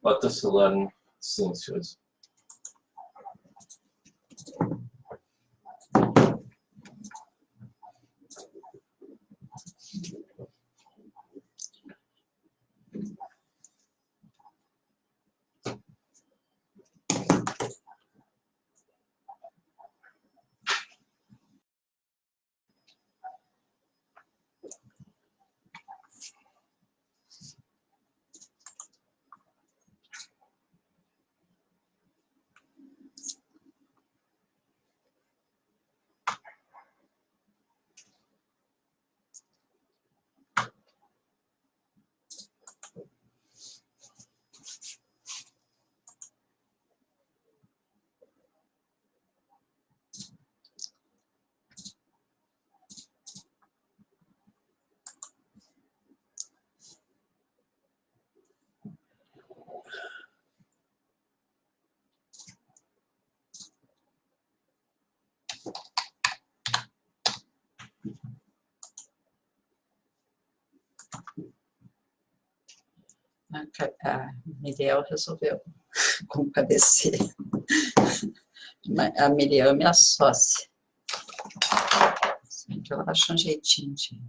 Bota o celular no silencioso. A Miriel resolveu compadecer. A Miriam é minha sócia. Ela acha um jeitinho de...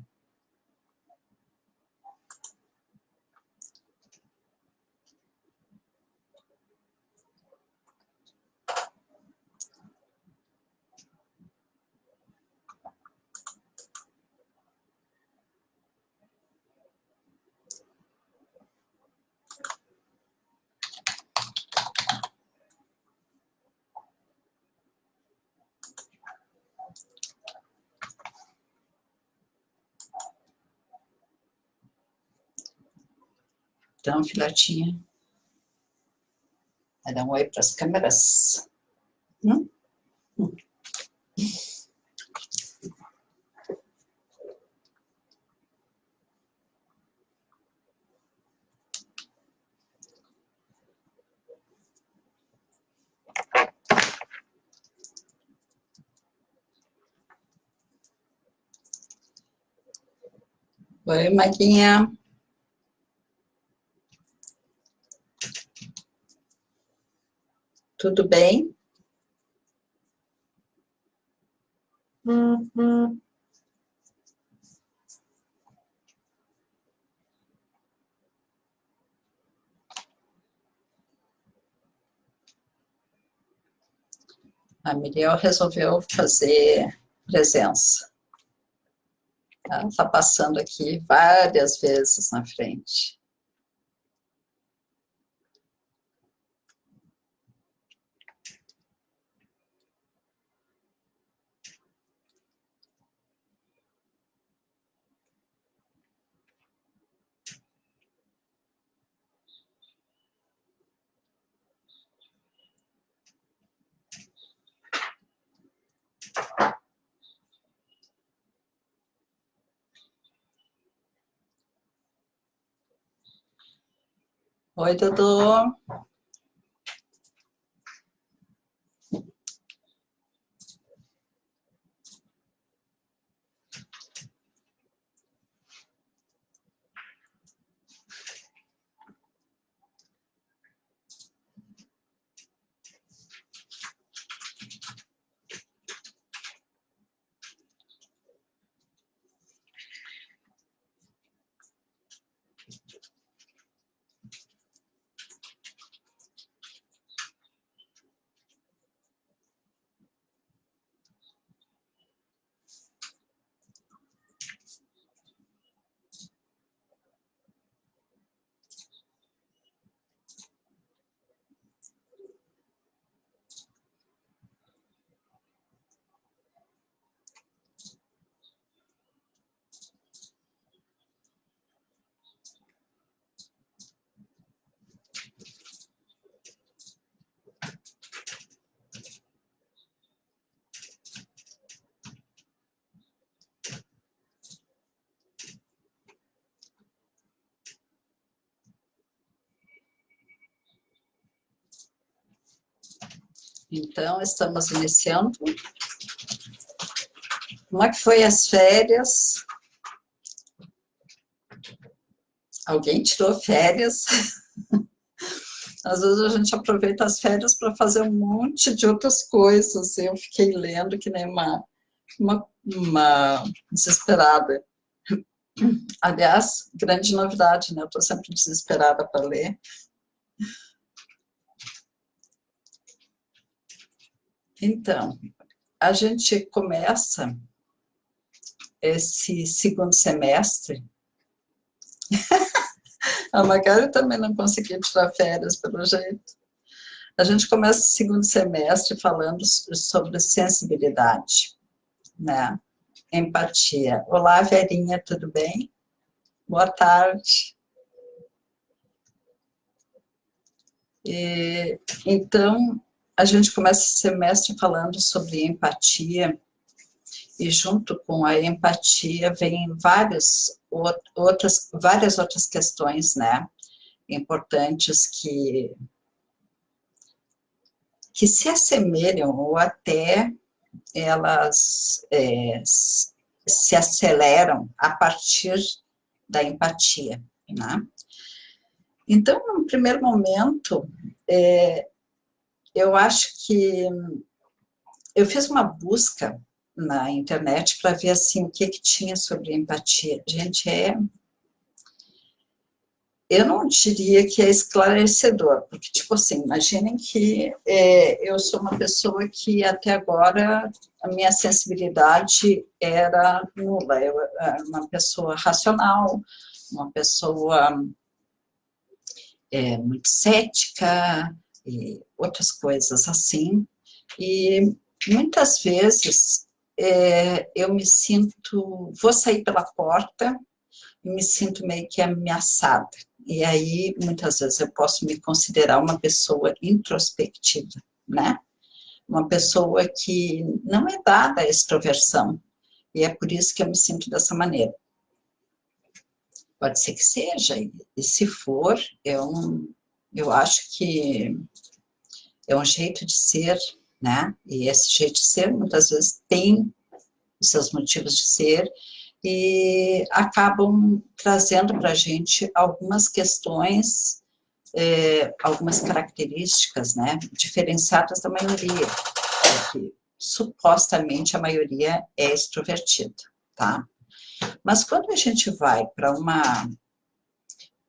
Então, filhotinha, vai dar um oi para as câmeras. Oi, Maguinha. Tudo bem? A Miriam resolveu fazer presença. Ela está passando aqui várias vezes na frente. Oi, Dudu. Então, estamos iniciando. Como é que foi as férias? Alguém tirou férias? Às vezes a gente aproveita as férias para fazer um monte de outras coisas. Eu fiquei lendo que nem uma desesperada. Aliás, grande novidade, né? Eu estou sempre desesperada para ler. Então, a gente começa esse segundo semestre. A Magali também não conseguiu tirar férias, pelo jeito. A gente começa o segundo semestre falando sobre sensibilidade, né? Empatia. Olá, Verinha, tudo bem? Boa tarde. Então, a gente começa esse semestre falando sobre empatia, e junto com a empatia vem várias outras questões, né, importantes que se assemelham ou até elas se aceleram a partir da empatia, né? Então, no primeiro momento, eu acho que eu fiz uma busca na internet para ver assim o que tinha sobre empatia. Gente, eu não diria que é esclarecedor, porque, tipo assim, imaginem que eu sou uma pessoa que até agora a minha sensibilidade era nula. Eu era uma pessoa racional, uma pessoa muito cética e outras coisas assim. E muitas vezes eu me sinto, vou sair pela porta e me sinto meio que ameaçada. E aí, muitas vezes, eu posso me considerar uma pessoa introspectiva, né? Uma pessoa que não é dada à extroversão. E é por isso que eu me sinto dessa maneira. Pode ser que seja, e se for, eu acho que é um jeito de ser, né? E esse jeito de ser, muitas vezes, tem os seus motivos de ser, e acabam trazendo para a gente algumas questões, algumas características, né, diferenciadas da maioria, porque supostamente a maioria é extrovertida, tá? Mas quando a gente vai para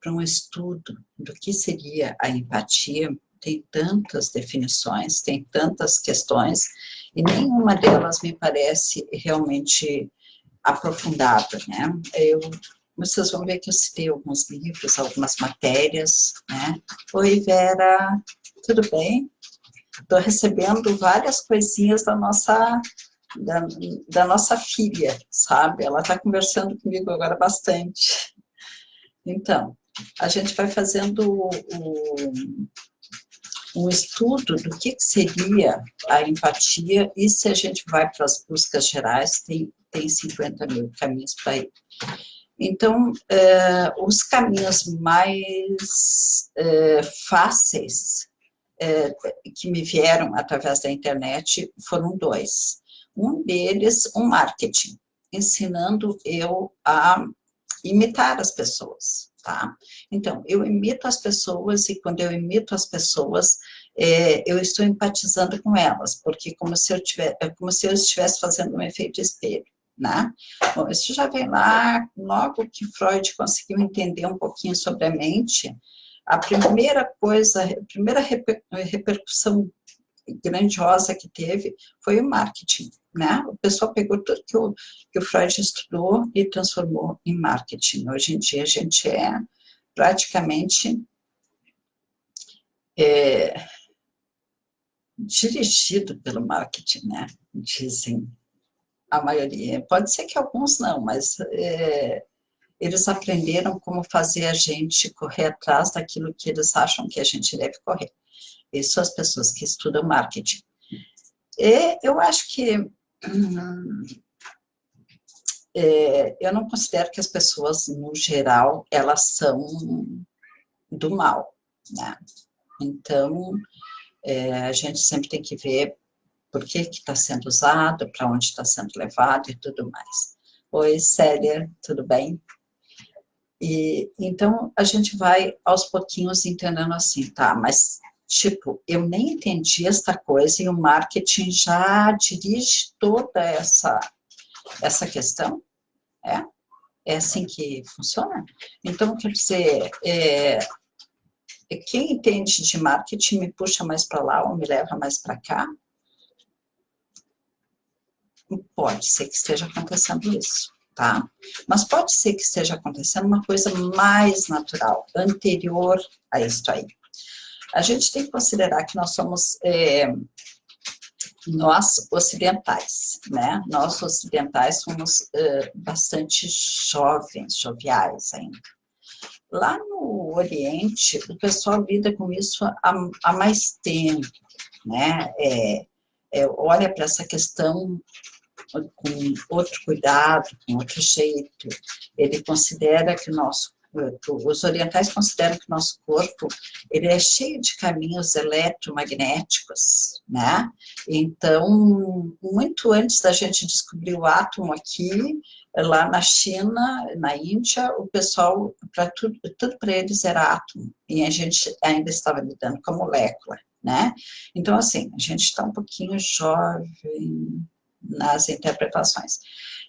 um estudo do que seria a empatia, tem tantas definições, tem tantas questões, e nenhuma delas me parece realmente aprofundada, né? Vocês vão ver que eu citei alguns livros, algumas matérias, né? Oi, Vera, tudo bem? Estou recebendo várias coisinhas da nossa filha, sabe? Ela está conversando comigo agora bastante. Então, a gente vai fazendo um estudo do que seria a empatia, e se a gente vai para as buscas gerais, tem 50 mil caminhos para ir. Então, os caminhos mais fáceis que me vieram através da internet foram dois. Um deles, um marketing, ensinando eu a imitar as pessoas, tá? Então, eu imito as pessoas, e quando eu imito as pessoas, eu estou empatizando com elas, porque como se eu estivesse fazendo um efeito espelho, né? Bom, isso já vem lá, logo que Freud conseguiu entender um pouquinho sobre a mente, a primeira coisa, a primeira repercussão grandiosa que teve foi o marketing, né? O pessoal pegou tudo que o Freud estudou e transformou em marketing. Hoje em dia a gente é praticamente dirigido pelo marketing, né? Dizem a maioria. Pode ser que alguns não, mas eles aprenderam como fazer a gente correr atrás daquilo que eles acham que a gente deve correr. Essas são as pessoas que estudam marketing. E eu acho que eu não considero que as pessoas, no geral, elas são do mal, né? Então, a gente sempre tem que ver por que está sendo usado, para onde está sendo levado e tudo mais. Oi, Célia, tudo bem? E então a gente vai aos pouquinhos entendendo assim, tá, mas tipo, eu nem entendi esta coisa e o marketing já dirige toda essa questão, é? É assim que funciona? Então, quer dizer, quem entende de marketing me puxa mais para lá ou me leva mais para cá? Pode ser que esteja acontecendo isso, tá? Mas pode ser que esteja acontecendo uma coisa mais natural, anterior a isso aí. A gente tem que considerar que nós somos, nós ocidentais, né? Nós ocidentais somos bastante jovens, joviais ainda. Lá no Oriente, o pessoal lida com isso há mais tempo, né? Olha para essa questão com outro cuidado, com outro jeito. Ele considera que os orientais consideram que o nosso corpo ele é cheio de caminhos eletromagnéticos, né? Então, muito antes da gente descobrir o átomo aqui, lá na China, na Índia, o pessoal, tudo para eles era átomo, e a gente ainda estava lidando com a molécula, né? Então, assim, a gente está um pouquinho jovem nas interpretações.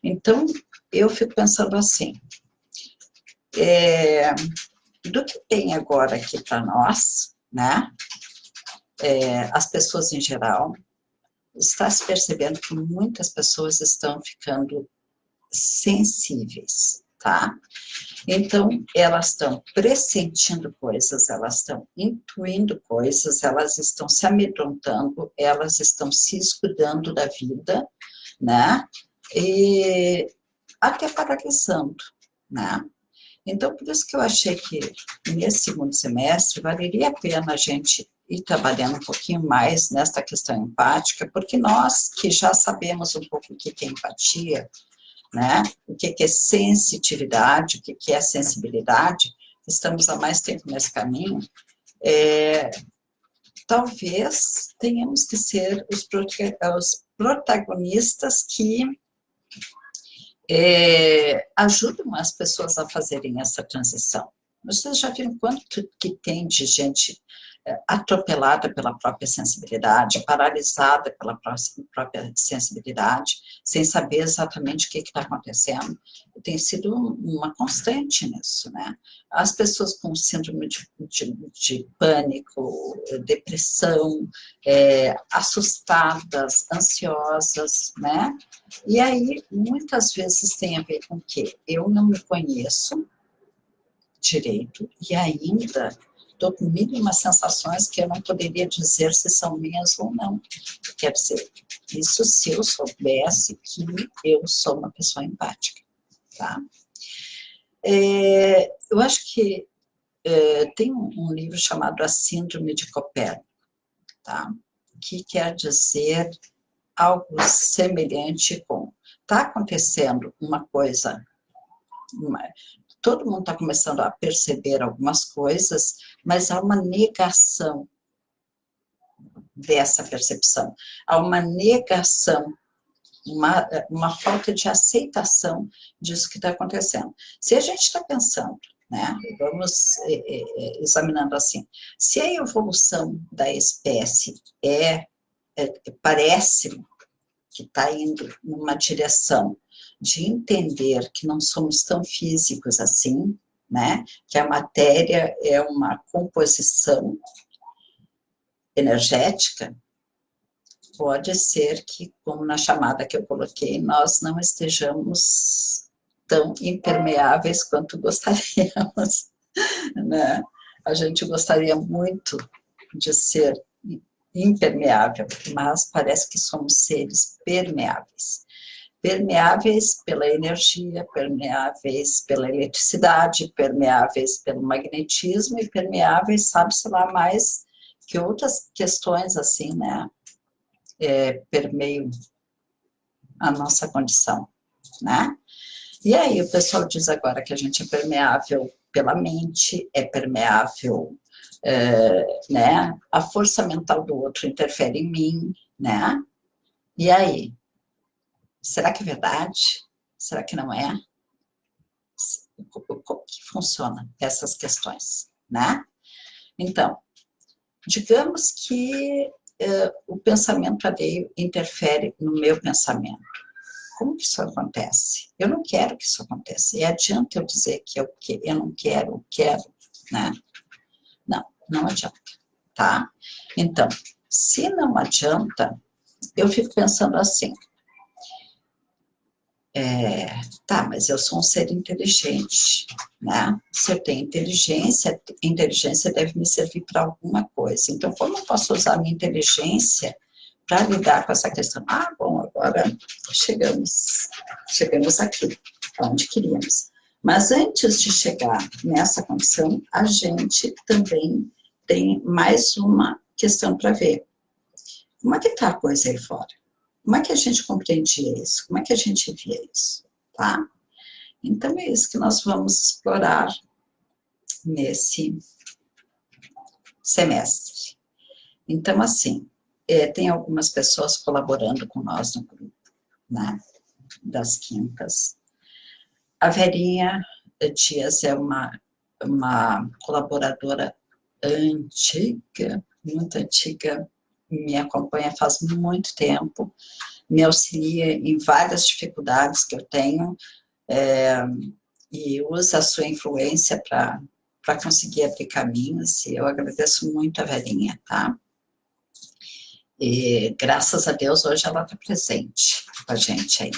Então, eu fico pensando assim, do que tem agora aqui para nós, né, as pessoas em geral, está se percebendo que muitas pessoas estão ficando sensíveis, tá? Então, elas estão pressentindo coisas, elas estão intuindo coisas, elas estão se amedrontando, elas estão se escudando da vida, né? E até paralisando, né? Então, por isso que eu achei que nesse segundo semestre valeria a pena a gente ir trabalhando um pouquinho mais nesta questão empática, porque nós que já sabemos um pouco o que é empatia, né? O que é sensitividade, o que é sensibilidade, estamos há mais tempo nesse caminho, talvez tenhamos que ser os protagonistas que ajudam as pessoas a fazerem essa transição. Vocês já viram quanto que tem de gente atropelada pela própria sensibilidade, paralisada pela própria sensibilidade, sem saber exatamente o que está acontecendo? Tem sido uma constante nisso, né? As pessoas com síndrome de pânico, depressão, assustadas, ansiosas, né? E aí, muitas vezes tem a ver com o quê? Eu não me conheço direito e ainda estou com mínimas sensações que eu não poderia dizer se são minhas ou não. Quer dizer, isso se eu soubesse que eu sou uma pessoa empática, tá? Eu acho que tem um livro chamado A Síndrome de Copérnico, tá? Que quer dizer algo semelhante com... Está acontecendo uma coisa... todo mundo está começando a perceber algumas coisas, mas há uma negação dessa percepção. Há uma negação, uma falta de aceitação disso que está acontecendo. Se a gente está pensando, né, vamos examinando assim, se a evolução da espécie parece que está indo numa direção de entender que não somos tão físicos assim, né? Que a matéria é uma composição energética, pode ser que, como na chamada que eu coloquei, nós não estejamos tão impermeáveis quanto gostaríamos, né? A gente gostaria muito de ser impermeável, mas parece que somos seres permeáveis. Permeáveis pela energia, permeáveis pela eletricidade, permeáveis pelo magnetismo e permeáveis, sabe-se lá mais, que outras questões assim, né, permeiam a nossa condição, né? E aí o pessoal diz agora que a gente é permeável pela mente, é permeável, né? A força mental do outro interfere em mim, né? E aí? Será que é verdade? Será que não é? Como que funciona essas questões, né? Então, digamos que o pensamento alheio interfere no meu pensamento. Como que isso acontece? Eu não quero que isso aconteça. E adianta eu dizer que eu não quero, né? Não, não adianta, tá? Então, se não adianta, eu fico pensando assim, tá, mas eu sou um ser inteligente, né? Se eu tenho inteligência, inteligência deve me servir para alguma coisa. Então, como eu posso usar a minha inteligência para lidar com essa questão? Ah, bom, agora chegamos aqui, onde queríamos. Mas antes de chegar nessa condição, a gente também tem mais uma questão para ver. Como é que está a coisa aí fora? Como é que a gente compreendia isso? Como é que a gente via isso? Tá? Então, é isso que nós vamos explorar nesse semestre. Então, assim, tem algumas pessoas colaborando com nós no grupo, né, das quintas. A Verinha Dias é uma colaboradora antiga, muito antiga, me acompanha faz muito tempo, me auxilia em várias dificuldades que eu tenho, e usa a sua influência para conseguir abrir caminhos, e eu agradeço muito a Verinha, tá? E graças a Deus hoje ela está presente com a gente aí.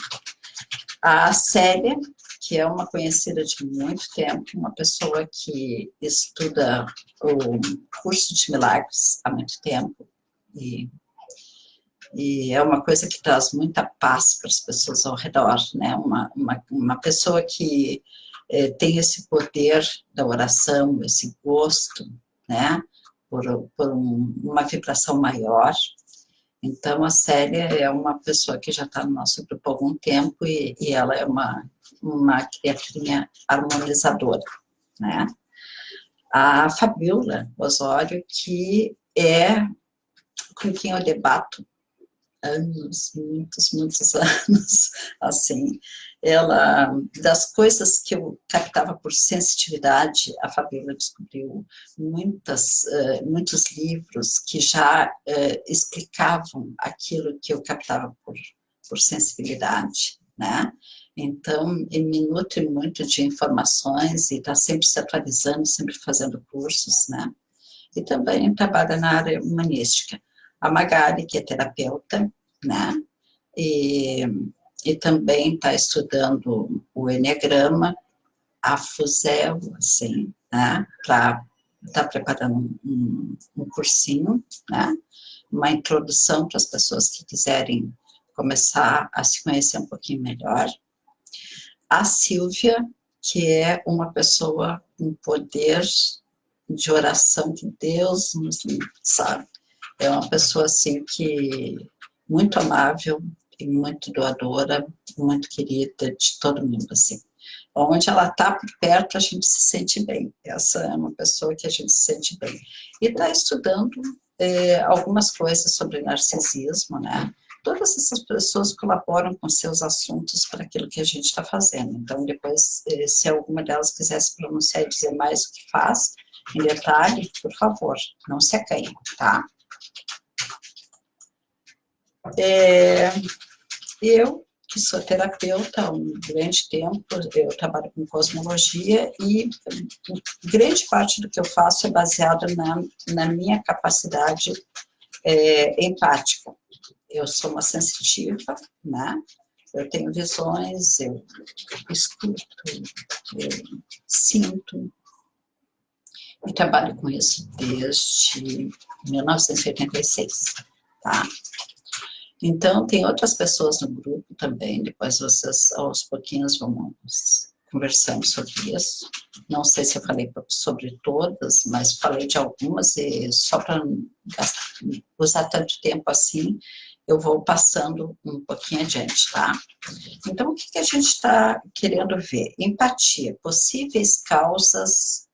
A Célia, que é uma conhecida de muito tempo, uma pessoa que estuda o curso de milagres há muito tempo, e é uma coisa que traz muita paz para as pessoas ao redor, né? Uma pessoa que tem esse poder da oração, esse gosto, né? Por uma vibração maior. Então, a Célia é uma pessoa que já está no nosso grupo há algum tempo e ela é uma criaturinha harmonizadora, né? A Fabiola Osório, que é com quem eu debato anos, muitos anos, assim, ela, das coisas que eu captava por sensitividade, a Fabiola descobriu muitos livros que já explicavam aquilo que eu captava por sensibilidade, né? Então, me nutre muito de informações e está sempre se atualizando, sempre fazendo cursos, né? E também trabalha na área humanística. A Magali, que é terapeuta, né? E também está estudando o Eneagrama, a Fuzel, assim, né? Está preparando um cursinho, né? Uma introdução para as pessoas que quiserem começar a se conhecer um pouquinho melhor. A Silvia, que é uma pessoa com poder de oração que Deus nos sabe. É uma pessoa, assim, que muito amável e muito doadora, muito querida de todo mundo, assim. Onde ela está por perto, a gente se sente bem. Essa é uma pessoa que a gente se sente bem. E está estudando algumas coisas sobre narcisismo, né? Todas essas pessoas colaboram com seus assuntos para aquilo que a gente está fazendo. Então, depois, se alguma delas quiser se pronunciar e dizer mais o que faz, em detalhe, por favor, não se acanhe, tá? Eu, que sou terapeuta há um grande tempo, eu trabalho com cosmologia e grande parte do que eu faço é baseado na minha capacidade empática. Eu sou uma sensitiva, né? Eu tenho visões, eu escuto, eu sinto, e trabalho com isso desde 1986, tá? Então, tem outras pessoas no grupo também, depois vocês, aos pouquinhos, vamos conversando sobre isso. Não sei se eu falei sobre todas, mas falei de algumas, e só para não usar tanto tempo assim, eu vou passando um pouquinho adiante, tá? Então, o que a gente está querendo ver? Empatia, possíveis causas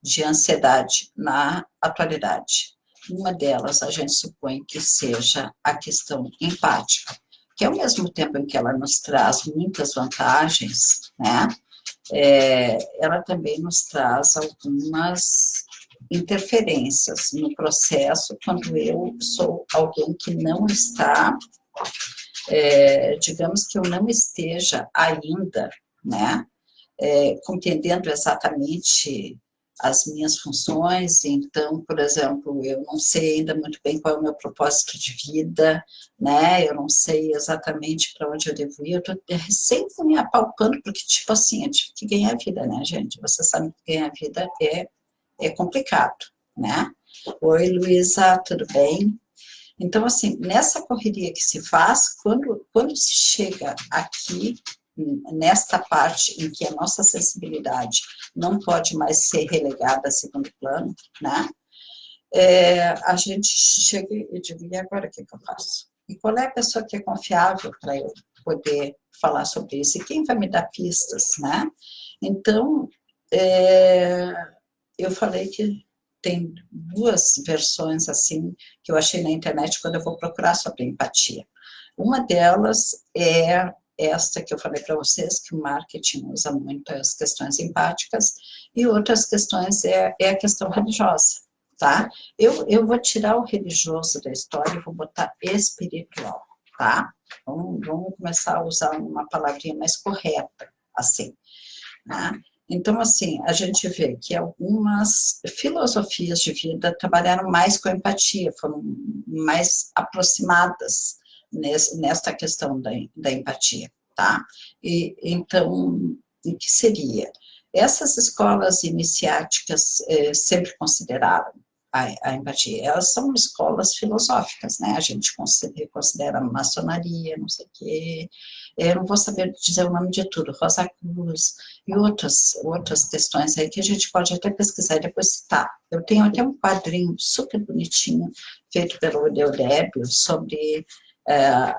de ansiedade na atualidade. Uma delas, a gente supõe que seja a questão empática, que ao mesmo tempo em que ela nos traz muitas vantagens, né, ela também nos traz algumas interferências no processo, quando eu sou alguém que não está, digamos que eu não esteja ainda, né, compreendendo exatamente as minhas funções. Então, por exemplo, eu não sei ainda muito bem qual é o meu propósito de vida, né, eu não sei exatamente para onde eu devo ir, eu estou sempre me apalpando, porque, tipo assim, eu tive que ganhar vida, né, gente? Você sabe que ganhar vida é complicado, né? Oi, Luísa, tudo bem? Então, assim, nessa correria que se faz, quando se chega aqui, nesta parte em que a nossa sensibilidade não pode mais ser relegada a segundo plano, né? A gente chega e diz, e agora o que eu faço? E qual é a pessoa que é confiável para eu poder falar sobre isso? E quem vai me dar pistas, né? Então, eu falei que tem duas versões, assim, que eu achei na internet quando eu vou procurar sobre empatia. Uma delas é esta que eu falei para vocês, que o marketing usa muito as questões empáticas, e outras questões é a questão religiosa, tá? Eu vou tirar o religioso da história e vou botar espiritual, tá? Vamos começar a usar uma palavrinha mais correta, assim, né? Então, assim, a gente vê que algumas filosofias de vida trabalharam mais com a empatia, foram mais aproximadas nesta questão da empatia, tá? E, então, o que seria? Essas escolas iniciáticas sempre consideraram a empatia. Elas são escolas filosóficas, né? A gente considera a maçonaria, não sei o quê. Eu não vou saber dizer o nome de tudo, Rosa Cruz e outras questões aí que a gente pode até pesquisar e depois citar. Eu tenho até um quadrinho super bonitinho, feito pelo Eudébio, sobre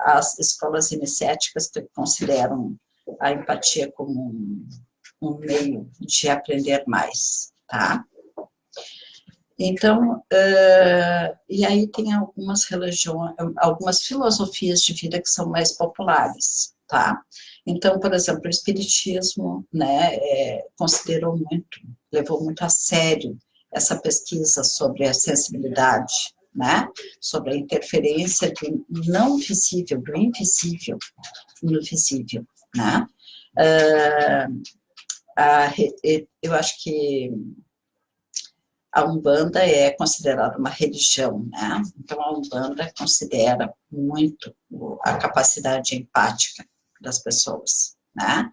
as escolas iniciáticas que consideram a empatia como um meio de aprender mais, tá? Então, e aí tem algumas religiões, algumas filosofias de vida que são mais populares, tá? Então, por exemplo, o espiritismo, né, considerou muito, levou muito a sério essa pesquisa sobre a sensibilidade, né, sobre a interferência do não visível, do invisível no visível, né? Eu acho que a Umbanda é considerada uma religião, né? Então, a Umbanda considera muito a capacidade empática das pessoas, né?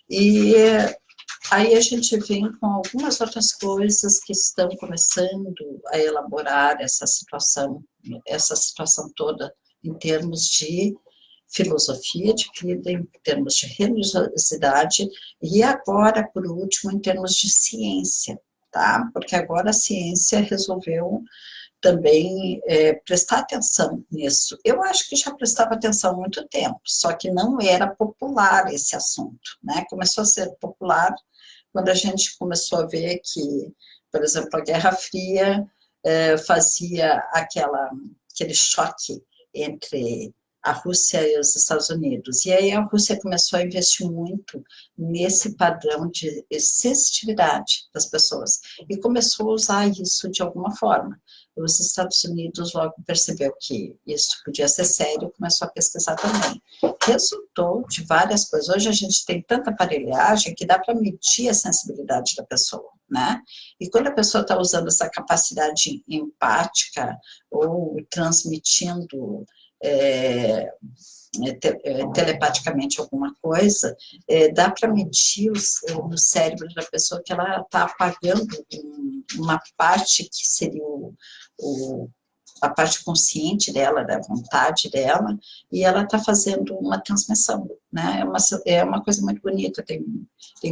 E aí a gente vem com algumas outras coisas que estão começando a elaborar essa situação toda em termos de filosofia de vida, em termos de religiosidade, e agora, por último, em termos de ciência, tá? Porque agora a ciência resolveu também prestar atenção nisso. Eu acho que já prestava atenção há muito tempo, só que não era popular esse assunto, né? Começou a ser popular quando a gente começou a ver que, por exemplo, a Guerra Fria fazia aquele choque entre a Rússia e os Estados Unidos. E aí a Rússia começou a investir muito nesse padrão de sensitividade das pessoas e começou a usar isso de alguma forma. Os Estados Unidos logo percebeu que isso podia ser sério e começou a pesquisar também. Resultou de várias coisas. Hoje a gente tem tanta aparelhagem que dá para medir a sensibilidade da pessoa, né? E quando a pessoa está usando essa capacidade empática ou transmitindo telepaticamente alguma coisa, dá para medir no cérebro da pessoa que ela está apagando uma parte que seria a parte consciente dela, da vontade dela, e ela está fazendo uma transmissão, né? É uma coisa muito bonita, tem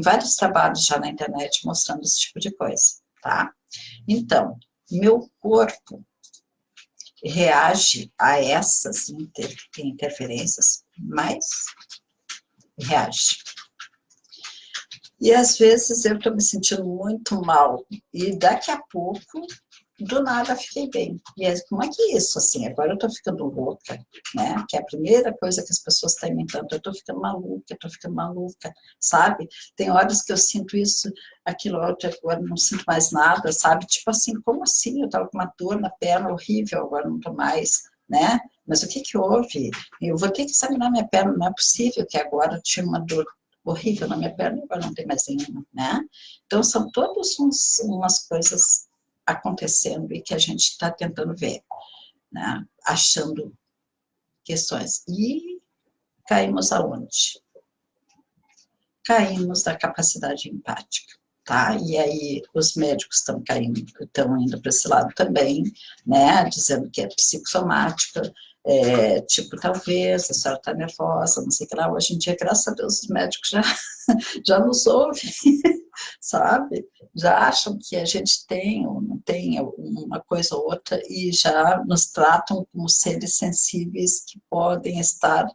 vários trabalhos já na internet mostrando esse tipo de coisa, tá? Então, meu corpo reage a essas interferências, mas reage. E às vezes eu estou me sentindo muito mal, e daqui a pouco do nada fiquei bem. E aí, como é que é isso, assim, agora eu tô ficando louca, né? Que é a primeira coisa que as pessoas estão inventando, eu tô ficando maluca, sabe? Tem horas que eu sinto isso, aquilo, outro, agora não sinto mais nada, sabe? Tipo assim, como assim? Eu tava com uma dor na perna horrível, agora não tô mais, né? Mas o que que houve? Eu vou ter que examinar minha perna, não é possível que agora eu tinha uma dor horrível na minha perna, agora não tem mais nenhuma, né? Então, são todas umas coisas acontecendo e que a gente está tentando ver, né? Achando questões. E caímos aonde? Caímos da capacidade empática, tá? E aí os médicos estão caindo, estão indo para esse lado também, né? Dizendo que é psicossomática, tipo, talvez a senhora está nervosa, não sei o que lá. Hoje em dia, graças a Deus, os médicos já nos ouvem, sabe? Já acham que a gente tem ou não tem uma coisa ou outra e já nos tratam como seres sensíveis que podem estar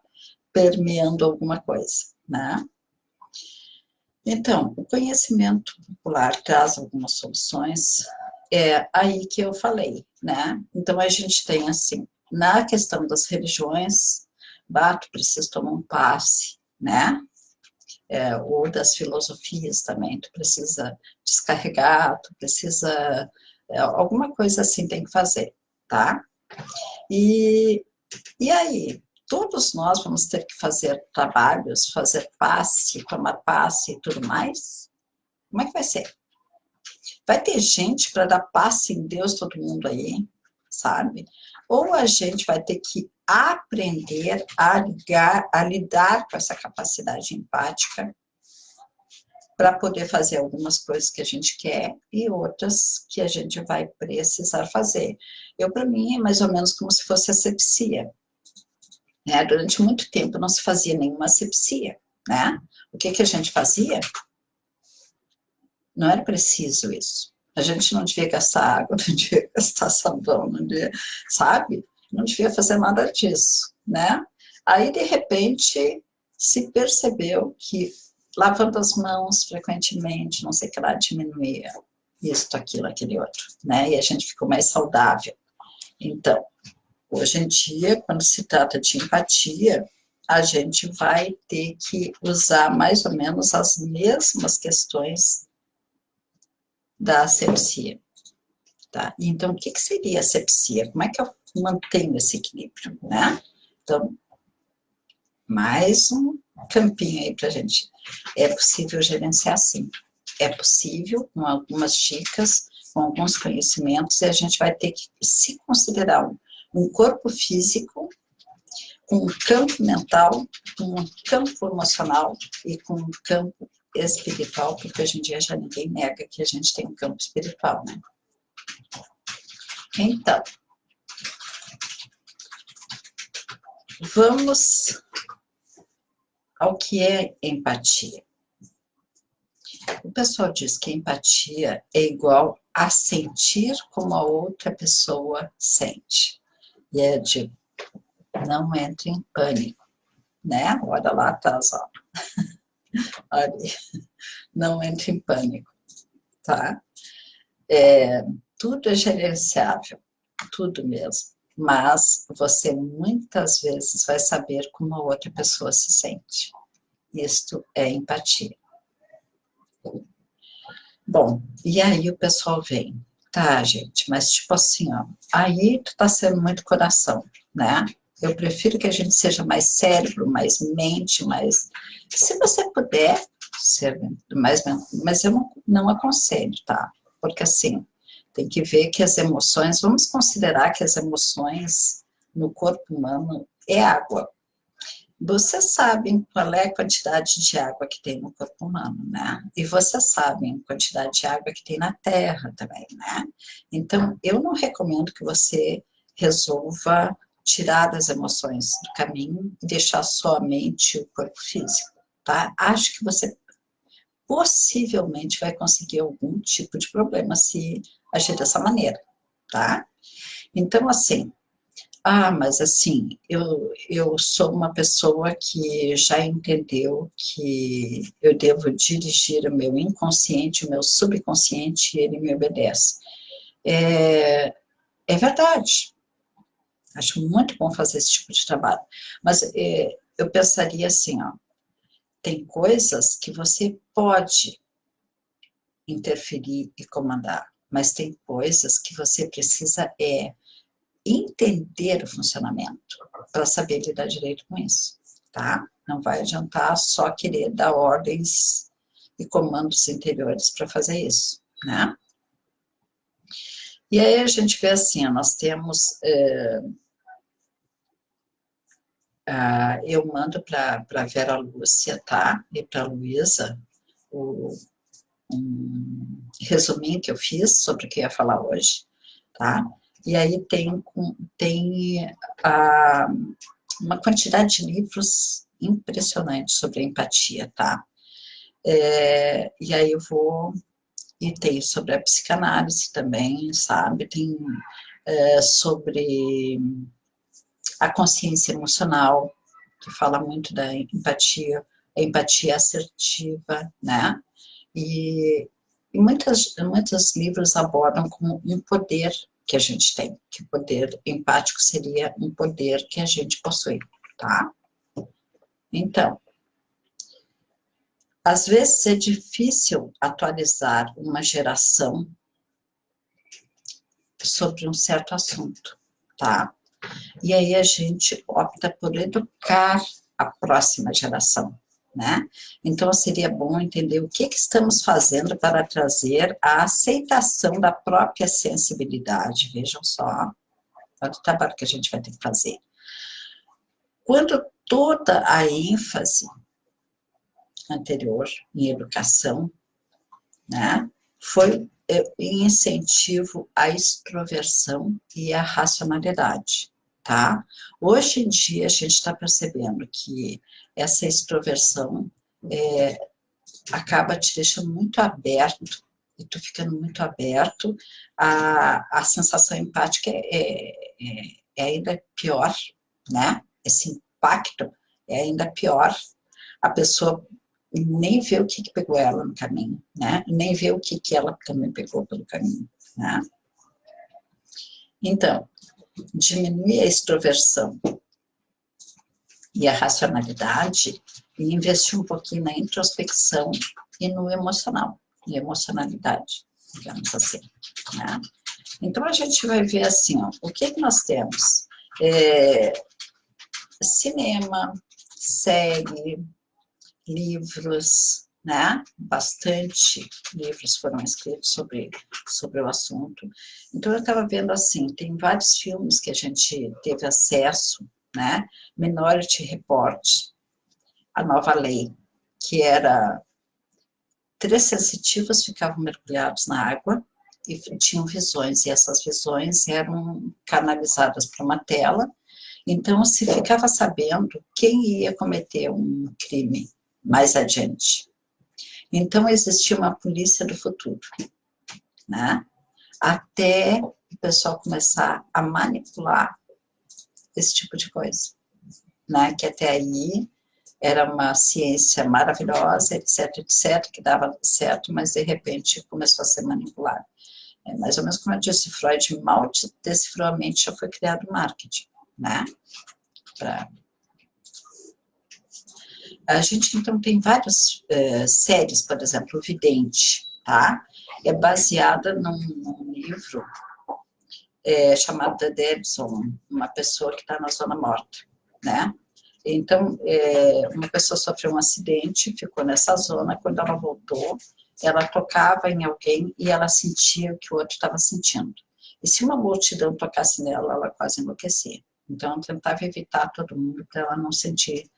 permeando alguma coisa, né? Então, o conhecimento popular traz algumas soluções, é aí que eu falei, né? Então, a gente tem, assim, na questão das religiões, tu precisa tomar um passe, né? Ou das filosofias também, tu precisa descarregar, tu precisa, alguma coisa assim tem que fazer, tá? E aí, todos nós vamos ter que fazer trabalhos, fazer passe, tomar passe e tudo mais? Como é que vai ser? Vai ter gente para dar passe em Deus, todo mundo aí, sabe? Ou a gente vai ter que aprender a lidar com essa capacidade empática para poder fazer algumas coisas que a gente quer e outras que a gente vai precisar fazer. Para mim, é mais ou menos como se fosse asepsia. Né? Durante muito tempo não se fazia nenhuma asepsia, né? O que a gente fazia? Não era preciso isso. A gente não devia gastar água, não devia gastar sabão, não devia, sabe? Não devia fazer nada disso, né? Aí, de repente, se percebeu que lavando as mãos frequentemente, não sei o que lá, diminuía isso, aquilo, aquele outro, né? E a gente ficou mais saudável. Então, hoje em dia, quando se trata de empatia, a gente vai ter que usar mais ou menos as mesmas questões da asepsia, tá? Então, o que seria asepsia? Como é que eu mantenho esse equilíbrio, né? Então, mais um campinho aí pra gente. É possível gerenciar sim. É possível, com algumas dicas, com alguns conhecimentos, e a gente vai ter que se considerar um corpo físico, com um campo mental, com um campo emocional e com um campo espiritual, porque hoje em dia já ninguém nega que a gente tem um campo espiritual, né? Então, vamos ao que é empatia. O pessoal diz que empatia é igual a sentir como a outra pessoa sente. E é de não entre em pânico, né? Olha lá atrás, ó. Olha, não entre em pânico, tá? Tudo é gerenciável, tudo mesmo. Mas você muitas vezes vai saber como a outra pessoa se sente. Isto é empatia. Bom, e aí o pessoal vem, tá, gente, mas tipo assim, ó, aí tu tá sendo muito coração, né? Eu prefiro que a gente seja mais cérebro, mais mente, mais... Se você puder ser mais... Mas eu não aconselho, tá? Porque assim, tem que ver que as emoções... Vamos considerar que as emoções no corpo humano é água. Vocês sabem qual é a quantidade de água que tem no corpo humano, né? E vocês sabem a quantidade de água que tem na Terra também, né? Então, eu não recomendo que você resolva tirar das emoções do caminho e deixar só a mente e o corpo físico, tá? Acho que você possivelmente vai conseguir algum tipo de problema se agir dessa maneira, tá? Então, assim, mas assim, eu sou uma pessoa que já entendeu que eu devo dirigir o meu inconsciente, o meu subconsciente, e ele me obedece. É verdade. Acho muito bom fazer esse tipo de trabalho. Mas eu pensaria assim, ó, tem coisas que você pode interferir e comandar, mas tem coisas que você precisa entender o funcionamento para saber lidar direito com isso, tá? Não vai adiantar só querer dar ordens e comandos interiores para fazer isso, né? E aí a gente vê assim, nós temos... eu mando para a Vera Lúcia, tá? E para a Luísa um resuminho que eu fiz sobre o que eu ia falar hoje, tá? E aí tem uma quantidade de livros impressionante sobre a empatia, tá? E aí eu vou... E tem sobre a psicanálise também, sabe? Tem sobre a consciência emocional, que fala muito da empatia, a empatia assertiva, né? E muitos livros abordam como um poder que a gente tem, que o poder empático seria um poder que a gente possui, tá? Então, às vezes é difícil atualizar uma geração sobre um certo assunto, tá? E aí a gente opta por educar a próxima geração, né? Então seria bom entender o que estamos fazendo para trazer a aceitação da própria sensibilidade. Vejam só, olha o trabalho que a gente vai ter que fazer. Quando toda a ênfase anterior em educação, né, foi em incentivo à extroversão e à racionalidade, tá? Hoje em dia a gente está percebendo que essa extroversão acaba te deixando muito aberto, e tu ficando muito aberto, a sensação empática é ainda pior, né? Esse impacto é ainda pior. A pessoa nem vê o que pegou ela no caminho, né? Nem vê o que ela também pegou pelo caminho, né? Então, diminuir a extroversão e a racionalidade e investir um pouquinho na introspecção e no emocional, e emocionalidade, digamos assim, né? Então, a gente vai ver assim, ó, o que nós temos? Cinema, série, livros, né? Bastante livros foram escritos sobre o assunto. Então, eu estava vendo assim, tem vários filmes que a gente teve acesso, né? Minority Report, A Nova Lei, que era 3 sensitivos ficavam mergulhados na água e tinham visões, e essas visões eram canalizadas para uma tela, então se ficava sabendo quem ia cometer um crime mais adiante. Então existia uma polícia do futuro, né? Até o pessoal começar a manipular esse tipo de coisa, né? Que até aí era uma ciência maravilhosa, etc, etc, que dava certo, mas de repente começou a ser manipulado. Mais ou menos como eu disse, Freud mal decifrou a mente, já foi criado o marketing, né? A gente, então, tem várias séries, por exemplo, O Vidente, tá? É baseada num livro chamado The Dead Zone, uma pessoa que está na zona morta, né? Então, uma pessoa sofreu um acidente, ficou nessa zona, quando ela voltou, ela tocava em alguém e ela sentia o que o outro estava sentindo. E se uma multidão tocasse nela, ela quase enlouquecia. Então, ela tentava evitar todo mundo para ela não sentir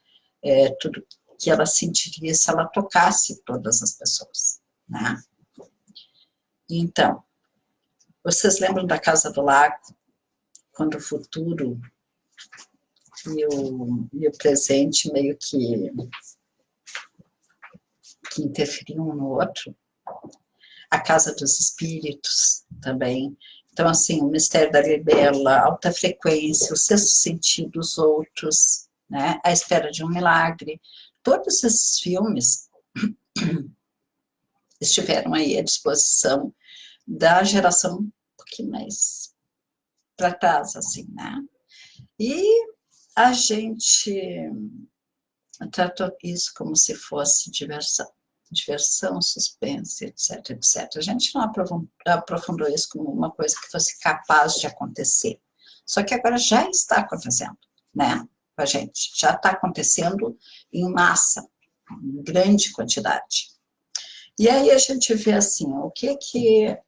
tudo que ela sentiria se ela tocasse todas as pessoas, né? Então, vocês lembram da Casa do Lago, quando o futuro e o presente meio que interferiam um no outro? A Casa dos Espíritos também. Então, assim, o Mistério da Libela, Alta Frequência, O Sexto Sentido, Os Outros, né? A Espera de um Milagre. Todos esses filmes estiveram aí à disposição da geração um pouquinho mais para trás, assim, né? E a gente tratou isso como se fosse diversão, suspense, etc, etc. A gente não aprofundou isso como uma coisa que fosse capaz de acontecer. Só que agora já está acontecendo, né? Com a gente. Já está acontecendo em massa, em grande quantidade. E aí a gente vê assim, o que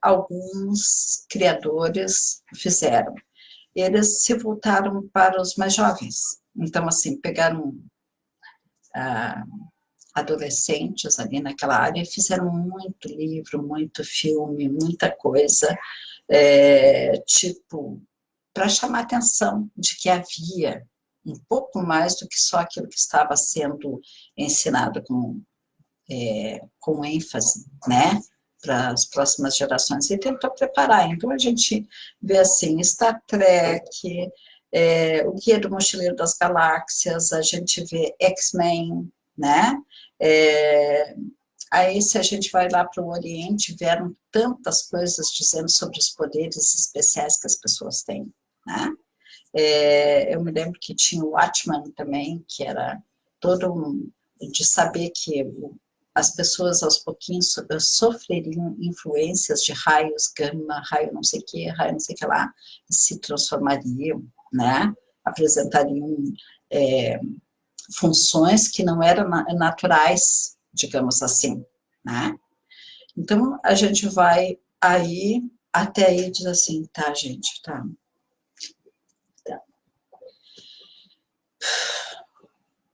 alguns criadores fizeram? Eles se voltaram para os mais jovens. Então, assim, pegaram adolescentes ali naquela área e fizeram muito livro, muito filme, muita coisa, tipo, para chamar a atenção de que havia um pouco mais do que só aquilo que estava sendo ensinado com ênfase, né, para as próximas gerações, e tentou preparar. Então, a gente vê, assim, Star Trek, o Guia do Mochileiro das Galáxias, a gente vê X-Men, né, aí, se a gente vai lá para o Oriente, vieram tantas coisas dizendo sobre os poderes especiais que as pessoas têm, né? Eu me lembro que tinha o Watchman também, que era todo de saber que as pessoas aos pouquinhos sofreriam influências de raios gama, raio não sei o que, raio não sei o que lá, e se transformariam, né? Apresentariam funções que não eram naturais, digamos assim, né? Então, a gente vai aí, até aí diz assim, tá, gente, tá.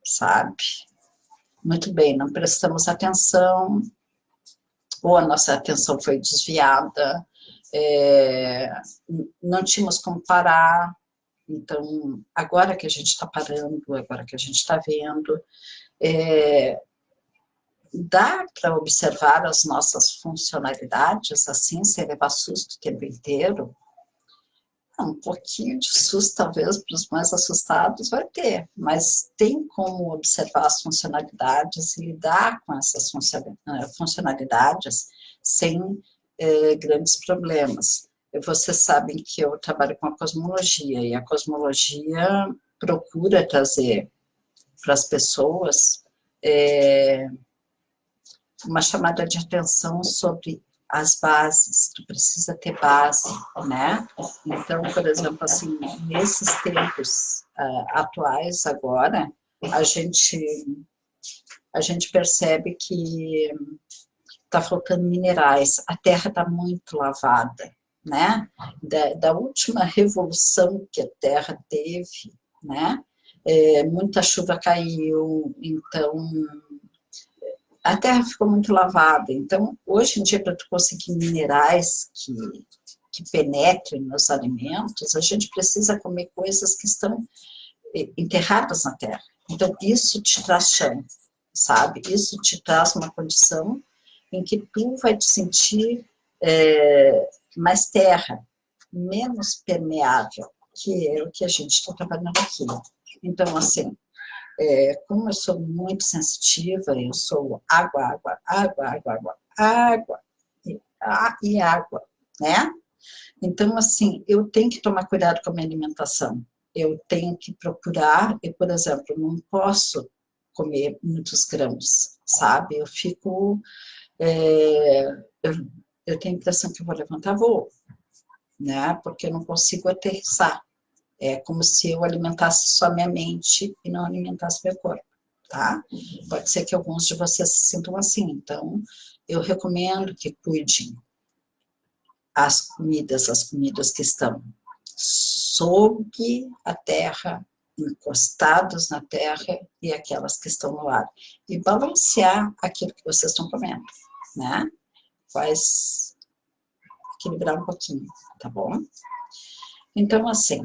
Sabe? Muito bem, não prestamos atenção, ou a nossa atenção foi desviada, não tínhamos como parar, então, agora que a gente está parando, agora que a gente está vendo, dá para observar as nossas funcionalidades, assim, sem levar susto o tempo inteiro? Um pouquinho de susto, talvez, para os mais assustados vai ter, mas tem como observar as funcionalidades e lidar com essas funcionalidades sem grandes problemas. Vocês sabem que eu trabalho com a cosmologia, e a cosmologia procura trazer para as pessoas uma chamada de atenção sobre as bases, tu precisa ter base, né? Então, por exemplo, assim, nesses tempos atuais agora, a gente percebe que está faltando minerais, a terra está muito lavada, né? Da última revolução que a terra teve, né? Muita chuva caiu, então a terra ficou muito lavada. Então, hoje em dia, para tu conseguir minerais que penetrem nos alimentos, a gente precisa comer coisas que estão enterradas na terra. Então, isso te traz chão, sabe? Isso te traz uma condição em que tu vai te sentir mais terra, menos permeável, que é o que a gente está trabalhando aqui. Então, assim, como eu sou muito sensitiva, eu sou água, água, água, água, água, água e água, né? Então, assim, eu tenho que tomar cuidado com a minha alimentação. Eu tenho que procurar, eu, por exemplo, não posso comer muitos grãos, sabe? Eu fico... eu tenho a impressão que eu vou levantar voo, né? Porque eu não consigo aterrissar. É como se eu alimentasse só minha mente e não alimentasse meu corpo, tá? Pode ser que alguns de vocês se sintam assim, então eu recomendo que cuidem as comidas que estão sob a terra, encostados na terra e aquelas que estão no ar. E balancear aquilo que vocês estão comendo, né? Faz equilibrar um pouquinho, tá bom? Então, assim,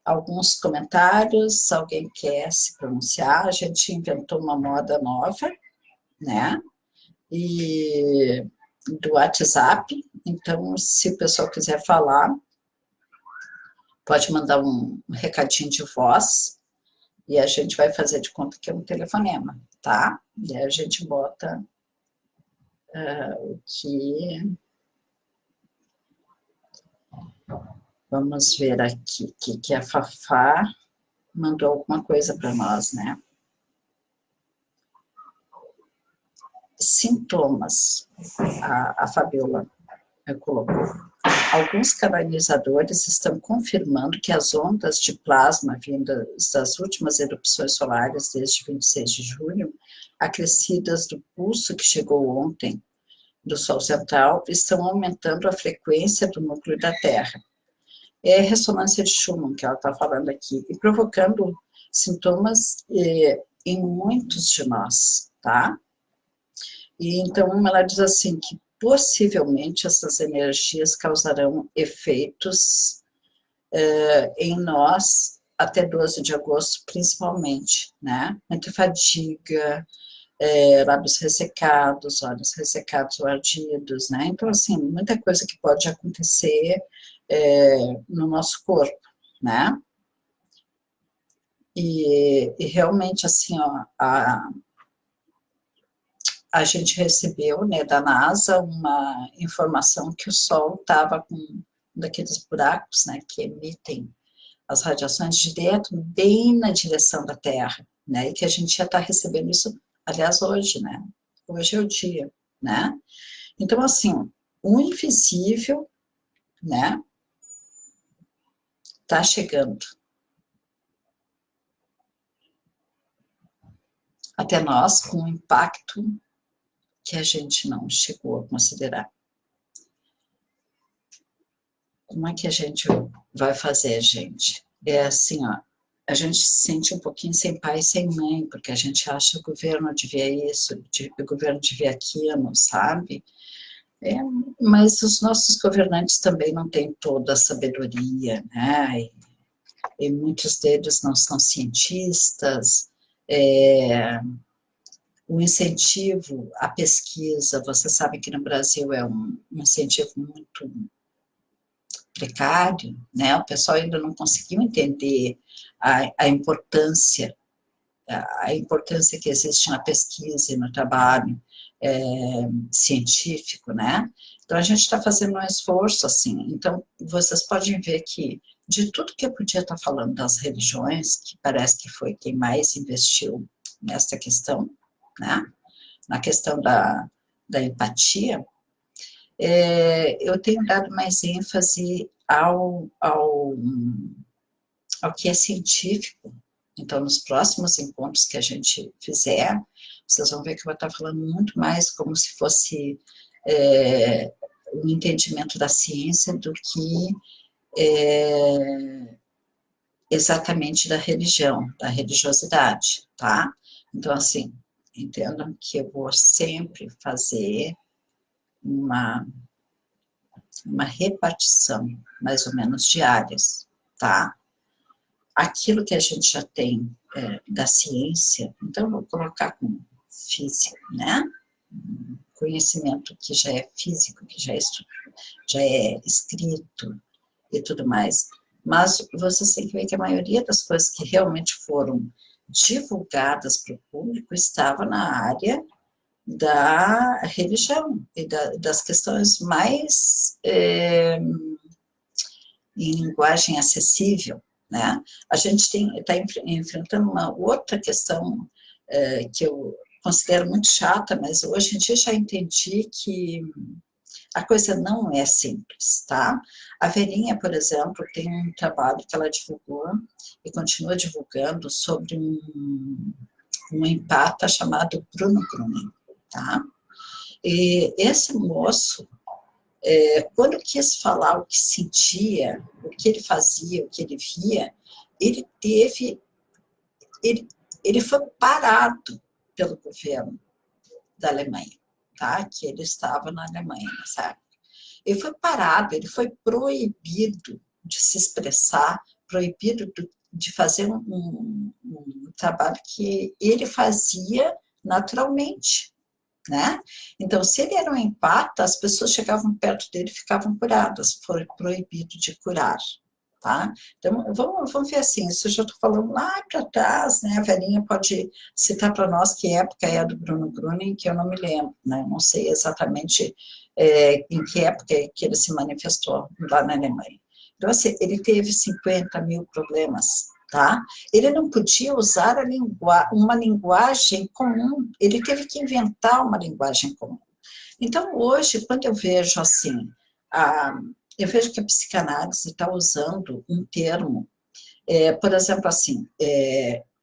alguns comentários, alguém quer se pronunciar, a gente inventou uma moda nova, né? E do WhatsApp, então, se o pessoal quiser falar, pode mandar um recadinho de voz, e a gente vai fazer de conta que é um telefonema, tá? E aí a gente bota o que Vamos ver aqui, que a Fafá mandou alguma coisa para nós, né? Sintomas, a Fabiola colocou. Alguns canalizadores estão confirmando que as ondas de plasma vindas das últimas erupções solares desde 26 de julho, acrescidas do pulso que chegou ontem do Sol Central, estão aumentando a frequência do núcleo da Terra. É a ressonância de Schumann que ela está falando aqui, e provocando sintomas em muitos de nós, tá? E então ela diz assim que possivelmente essas energias causarão efeitos em nós até 12 de agosto, principalmente, né? Muita fadiga, lábios ressecados, olhos ressecados ou ardidos, né? Então, assim, muita coisa que pode acontecer no nosso corpo, né? E realmente, assim, ó, a gente recebeu, né, da NASA uma informação que o Sol estava com um daqueles buracos, né, que emitem as radiações direto bem na direção da Terra, né, e que a gente já está recebendo isso, aliás, hoje, né, hoje é o dia, né. Então, assim, o invisível, né, está chegando até nós com um impacto que a gente não chegou a considerar. Como é que a gente vai fazer, gente? É assim, ó, a gente se sente um pouquinho sem pai e sem mãe, porque a gente acha que o governo devia isso, o governo devia aquilo, sabe? Mas os nossos governantes também não têm toda a sabedoria, né? E muitos deles não são cientistas. O incentivo à pesquisa, você sabe que no Brasil é um incentivo muito precário, né? O pessoal ainda não conseguiu entender a importância que existe na pesquisa e no trabalho científico, né? Então, a gente está fazendo um esforço, assim. Então, vocês podem ver que, de tudo que eu podia estar falando das religiões, que parece que foi quem mais investiu nessa questão, né? Na questão da empatia, eu tenho dado mais ênfase ao que é científico. Então, nos próximos encontros que a gente fizer, vocês vão ver que eu vou estar falando muito mais como se fosse o entendimento da ciência do que exatamente da religião, da religiosidade, tá? Então, assim, entendam que eu vou sempre fazer uma repartição, mais ou menos, de áreas, tá? Aquilo que a gente já tem da ciência, então eu vou colocar como física, né? Conhecimento que já é físico, que já é escrito e tudo mais. Mas vocês têm que ver que a maioria das coisas que realmente foram divulgadas para o público estava na área da religião e das questões mais em linguagem acessível, né? A gente está enfrentando uma outra questão que eu considero muito chata, mas hoje em dia já entendi que a coisa não é simples, tá? A Verinha, por exemplo, tem um trabalho que ela divulgou e continua divulgando sobre um empata chamado Bruno Grunen, tá? E esse moço, quando quis falar o que sentia, o que ele fazia, o que ele via, ele foi parado pelo governo da Alemanha, tá? Que ele estava na Alemanha, sabe? Ele foi parado, ele foi proibido de se expressar, proibido de fazer um trabalho que ele fazia naturalmente, né? Então, se ele era um empata, as pessoas chegavam perto dele e ficavam curadas, foi proibido de curar, tá? Então, vamos ver assim, isso eu já estou falando lá para trás, né? A velhinha pode citar para nós que época é a do Bruno Gröning, que eu não me lembro, né? Não sei exatamente em que época que ele se manifestou lá na Alemanha. Então, assim, ele teve 50 mil problemas, tá? Ele não podia usar uma linguagem comum, ele teve que inventar uma linguagem comum. Então, hoje, quando eu vejo assim, eu vejo que a psicanálise está usando um termo, por exemplo, assim,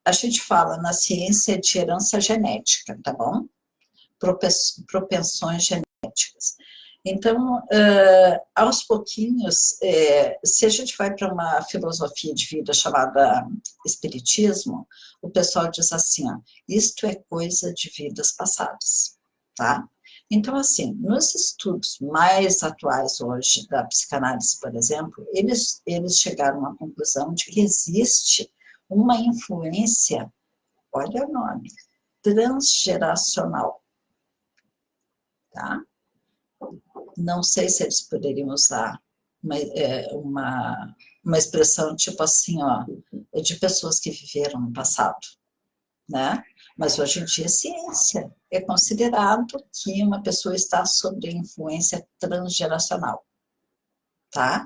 a gente fala na ciência de herança genética, tá bom? Propensões genéticas. Então, aos pouquinhos, se a gente vai para uma filosofia de vida chamada espiritismo, o pessoal diz assim, ó, isto é coisa de vidas passadas, tá? Então, assim, nos estudos mais atuais hoje da psicanálise, por exemplo, eles chegaram à conclusão de que existe uma influência, olha o nome, transgeracional, tá? Não sei se eles poderiam usar uma expressão tipo assim, ó, de pessoas que viveram no passado, né? Mas hoje em dia a ciência é considerado que uma pessoa está sob a influência transgeracional, tá?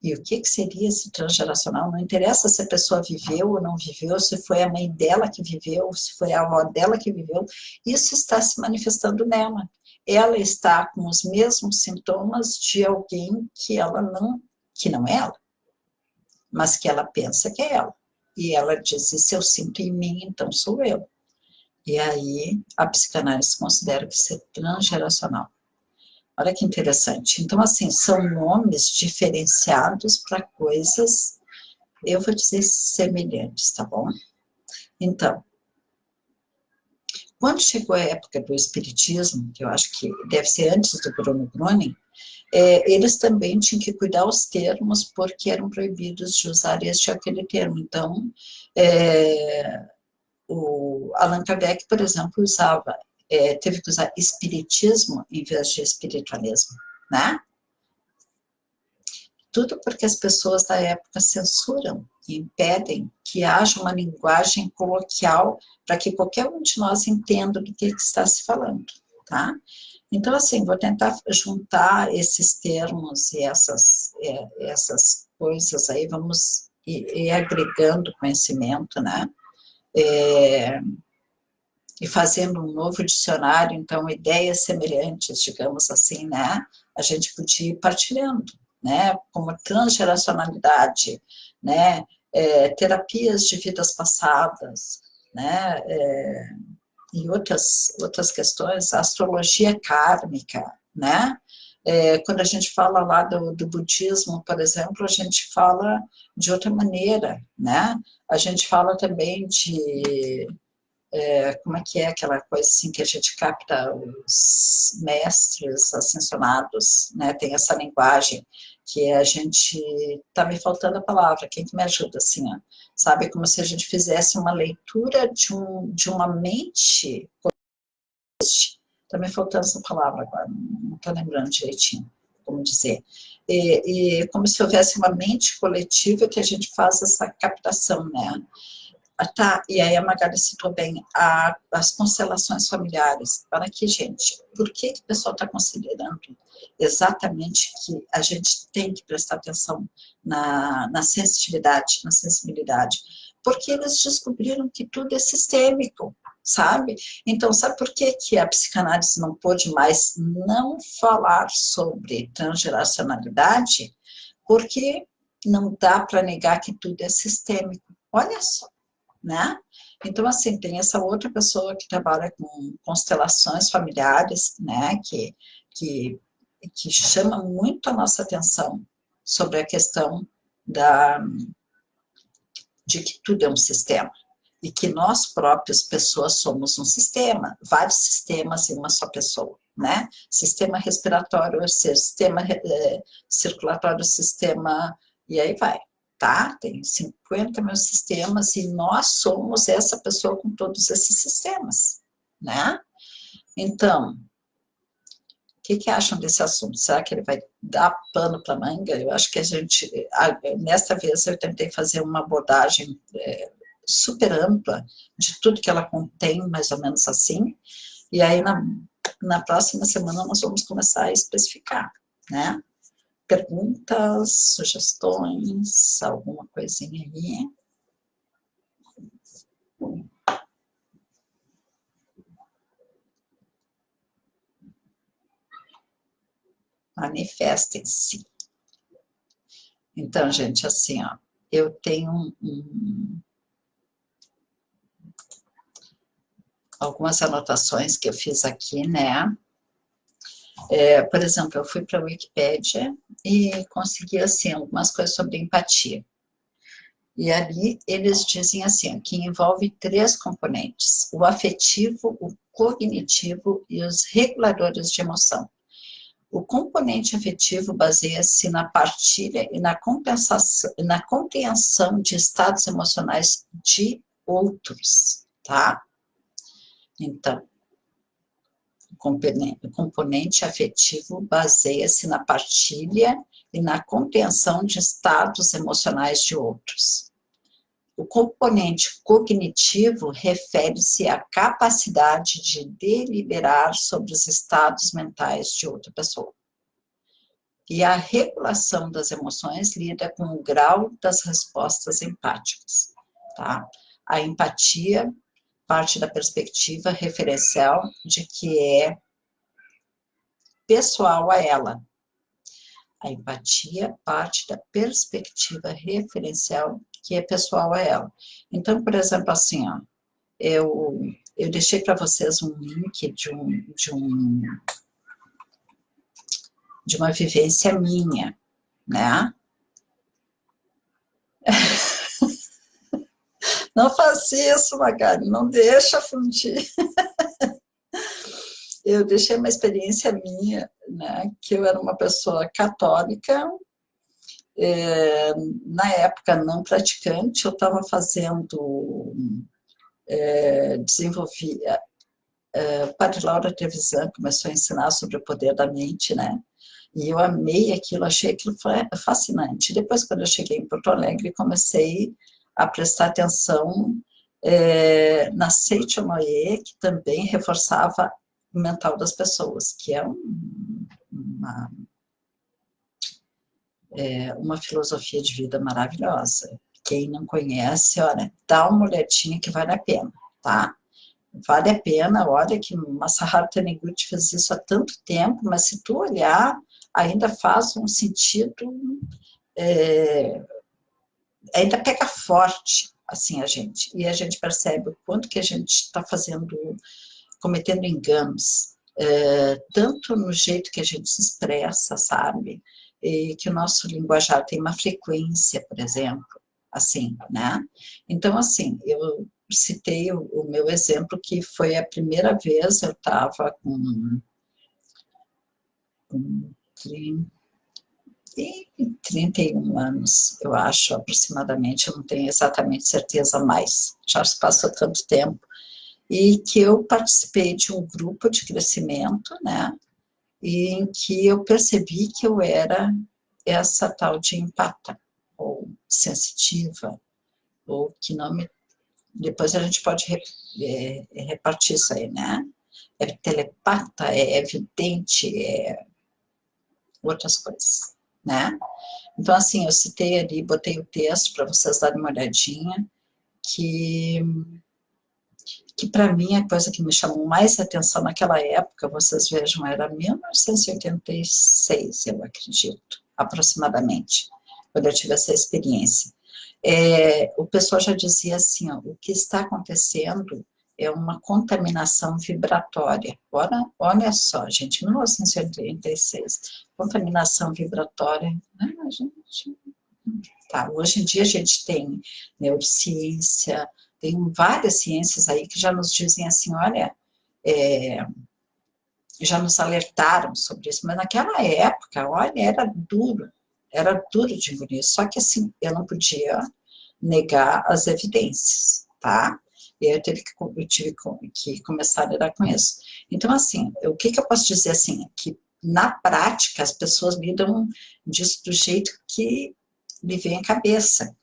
E o que seria esse transgeracional? Não interessa se a pessoa viveu ou não viveu, se foi a mãe dela que viveu, se foi a avó dela que viveu, isso está se manifestando nela. Ela está com os mesmos sintomas de alguém que não é ela, mas que ela pensa que é ela. E ela diz, isso eu sinto em mim, então sou eu. E aí a psicanálise considera que isso é transgeracional. Olha que interessante. Então, assim, são nomes diferenciados para coisas, eu vou dizer semelhantes, tá bom? Então, quando chegou a época do espiritismo, que eu acho que deve ser antes do Bruno Gröning, eles também tinham que cuidar os termos, porque eram proibidos de usar este ou aquele termo. Então, o Allan Kardec, por exemplo, teve que usar espiritismo em vez de espiritualismo, né? Tudo porque as pessoas da época censuram e impedem que haja uma linguagem coloquial para que qualquer um de nós entenda do que está se falando, tá? Então, assim, vou tentar juntar esses termos e essas coisas aí, vamos ir agregando conhecimento, né? E fazendo um novo dicionário, então, ideias semelhantes, digamos assim, né? A gente podia ir partilhando, né? Como transgeracionalidade, né? Terapias de vidas passadas, né? E outras questões, astrologia kármica, né? Quando a gente fala lá do budismo, por exemplo, a gente fala de outra maneira, né? A gente fala também de como é que é aquela coisa assim que a gente capta os mestres ascensionados, né? Tem essa linguagem que a gente, tá me faltando a palavra, quem que me ajuda assim, ó? Sabe, como se a gente fizesse uma leitura de uma mente, tá me faltando essa palavra agora, não tô lembrando direitinho como dizer, e como se houvesse uma mente coletiva que a gente faz essa captação, né? Tá, e aí a Magali citou bem as constelações familiares. Olha aqui, gente, por que o pessoal está considerando exatamente que a gente tem que prestar atenção na sensibilidade? Porque eles descobriram que tudo é sistêmico, sabe? Então, sabe por que a psicanálise não pôde mais não falar sobre transgeracionalidade? Porque não dá para negar que tudo é sistêmico. Olha só. Né? Então, assim, tem essa outra pessoa que trabalha com constelações familiares, né, que chama muito a nossa atenção sobre a questão de que tudo é um sistema, e que nós próprios, pessoas, somos um sistema, vários sistemas em uma só pessoa, né? Sistema respiratório, sistema circulatório, sistema, e aí vai. Tá? Tem 50 mil sistemas e nós somos essa pessoa com todos esses sistemas, né? Então, o que acham desse assunto? Será que ele vai dar pano para manga? Eu acho que nesta vez eu tentei fazer uma abordagem super ampla de tudo que ela contém, mais ou menos assim, e aí na próxima semana nós vamos começar a especificar, né? Perguntas, sugestões, alguma coisinha aí? Manifestem-se. Então, gente, assim, ó, eu tenho algumas anotações que eu fiz aqui, né? Por exemplo, eu fui para a Wikipédia e consegui, assim, algumas coisas sobre empatia. E ali eles dizem assim, que envolve 3 componentes, o afetivo, o cognitivo e os reguladores de emoção. O componente afetivo baseia-se na partilha e na compreensão de estados emocionais de outros, tá? Então, o componente afetivo baseia-se na partilha e na compreensão de estados emocionais de outros. O componente cognitivo refere-se à capacidade de deliberar sobre os estados mentais de outra pessoa. E a regulação das emoções lida com o grau das respostas empáticas, tá? A empatia parte da perspectiva referencial de que é pessoal a ela. A empatia parte da perspectiva referencial que é pessoal a ela. Então, por exemplo, assim, ó, eu deixei para vocês um link de uma vivência minha, né? Não faça isso, Magali, não deixa fundir. Eu deixei uma experiência minha, né, que eu era uma pessoa católica, na época não praticante, eu estava fazendo, desenvolvia, o Padre Laura Trevisan começou a ensinar sobre o poder da mente, né, e eu amei aquilo, achei aquilo fascinante. Depois, quando eu cheguei em Porto Alegre, comecei a prestar atenção na Seiichi Omoe, que também reforçava o mental das pessoas, que é uma filosofia de vida maravilhosa. Quem não conhece, olha, dá uma olhadinha que vale a pena, tá? Vale a pena, olha que Masaharu Taniguchi fez isso há tanto tempo, mas se tu olhar, ainda faz um sentido, ainda pega forte, assim, e a gente percebe o quanto que a gente está cometendo enganos, tanto no jeito que a gente se expressa, sabe? E que o nosso linguajar tem uma frequência, por exemplo, assim, né? Então, assim, eu citei o meu exemplo, que foi a primeira vez, eu estava com 31 anos, eu acho, aproximadamente, eu não tenho exatamente certeza mais, já se passou tanto tempo, e que eu participei de um grupo de crescimento, né, e em que eu percebi que eu era essa tal de empata, ou sensitiva, ou que não me... Depois a gente pode repartir isso aí, né? É telepata, é evidente, é outras coisas, né? Então, assim, eu citei ali, botei o texto para vocês darem uma olhadinha, que para mim a coisa que me chamou mais atenção naquela época, vocês vejam, era 1986, eu acredito, aproximadamente, quando eu tive essa experiência. O pessoal já dizia assim, ó, o que está acontecendo é uma contaminação vibratória. Olha só, gente, 1986, contaminação vibratória, gente... Tá, hoje em dia a gente tem neurociência, tem várias ciências aí que já nos dizem assim, olha, já nos alertaram sobre isso, mas naquela época, olha, era duro de engolir, só que assim, eu não podia negar as evidências, tá? E aí eu tive que começar a lidar com isso. Então, assim, o que eu posso dizer assim, que na prática, as pessoas lidam disso do jeito que lhe vem à cabeça.